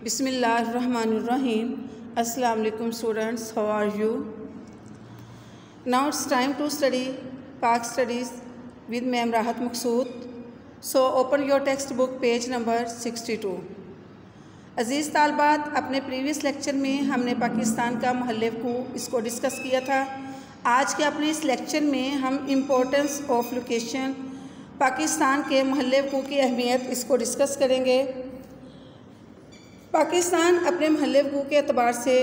Bismillahirrahmanirrahim. Assalamu alaikum students, how are you? Now it's time to study Pak Studies with Ma'am Rahat Maqsood. So open your textbook page number 62. अज़ीज़ तालबात, अपने previous lecture में हमने पाकिस्तान का महल वक़ू इसको discuss किया था। आज के अपने इस लेक्चर में हम इम्पोर्टेंस ऑफ लोकेशन, पाकिस्तान के महल वक़ू की अहमियत इसको डिस्कस करेंगे। पाकिस्तान अपने महल वक़ू के अतबार से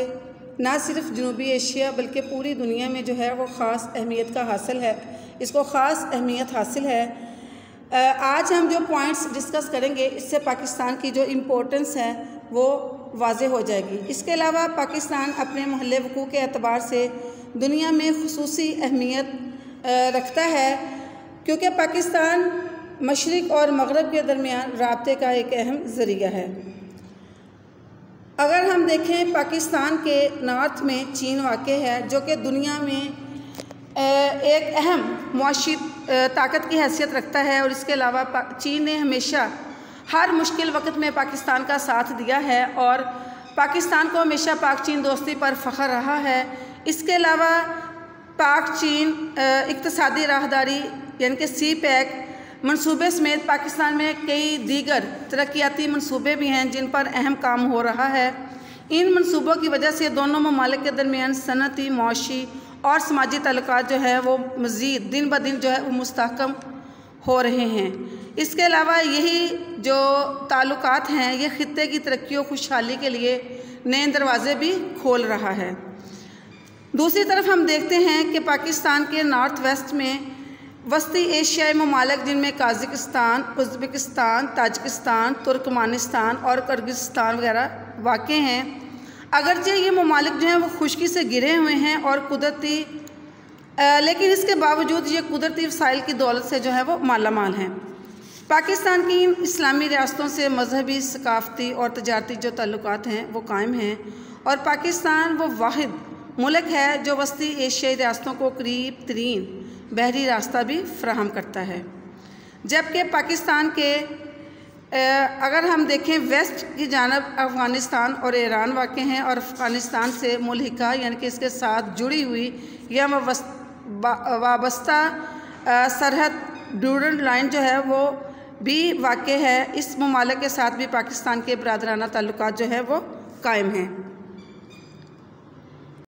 ना सिर्फ जनूबी एशिया बल्कि पूरी दुनिया में जो है वो ख़ास अहमियत का हासिल है, इसको ख़ास अहमियत हासिल है। आज हम जो पॉइंट्स डिस्कस करेंगे इससे पाकिस्तान की जो इम्पोर्टेंस है वो वाज़े हो जाएगी। इसके अलावा पाकिस्तान अपने महल वक़ू के अतबार से दुनिया में खुसूसी अहमियत रखता है, क्योंकि पाकिस्तान मशरिक़ और मग़रिब के दरमियान राब्ते का एक अहम ज़रिया है। अगर हम देखें, पाकिस्तान के नॉर्थ में चीन वाक़ है, जो कि दुनिया में एक अहम मुआशी ताकत की हैसियत रखता है। और इसके अलावा चीन ने हमेशा हर मुश्किल वक्त में पाकिस्तान का साथ दिया है और पाकिस्तान को हमेशा पाक चीन दोस्ती पर फ़ख्र रहा है। इसके अलावा पाक चीन इक़्तिसादी राहदारी यानी कि सी पैक मंसूबे समेत पाकिस्तान में कई दीगर तरक्याती मंसूबे भी हैं जिन पर अहम काम हो रहा है। इन मंसूबों की वजह से दोनों ममालिक के दरमियान सनती, मुआशी और समाजी ताल्लुकात जो है वो मज़ीद दिन ब दिन जो है वो मुस्तहकम हो रहे हैं। इसके अलावा यही जो ताल्लुकात हैं ये ख़ित्ते की तरक्की और खुशहाली के लिए नए दरवाज़े भी खोल रहा है। दूसरी तरफ हम देखते हैं कि पाकिस्तान के नॉर्थ वेस्ट में वस्ती एशियाई ममालिक जिनमें काज़ाकिस्तान, उज़्बेकिस्तान, ताजिकिस्तान, तुर्कमानिस्तान और किर्गिस्तान वगैरह वाक़ हैं। अगरचे ये ममालिक जो हैं वो खुश्की से घिरे हुए हैं और कुदरती लेकिन इसके बावजूद ये कुदरती वसाइल की दौलत से जो है वो माला माल हैं। पाकिस्तान की इन इस्लामी रियासतों से मजहबी, सकाफ़ती और तजारती जो ताल्लुकात हैं वो कायम हैं और पाकिस्तान वो वाहिद मुल्क है जो वस्ती एशियाई रियासतों को करीब तरीन बहरी रास्ता भी फ्राहम करता है। जबकि पाकिस्तान के अगर हम देखें वेस्ट की जानब अफ़गानिस्तान और ईरान वाक़ हैं और अफ़गानिस्तान से मुल्हिका यानी कि इसके साथ जुड़ी हुई या वाबस्ता सरहद ड्यूरल लाइन जो है वो भी वाक़ है। इस ममालिक के साथ भी पाकिस्तान के बरादराना ताल्लुकात जो है वो कायम हैं।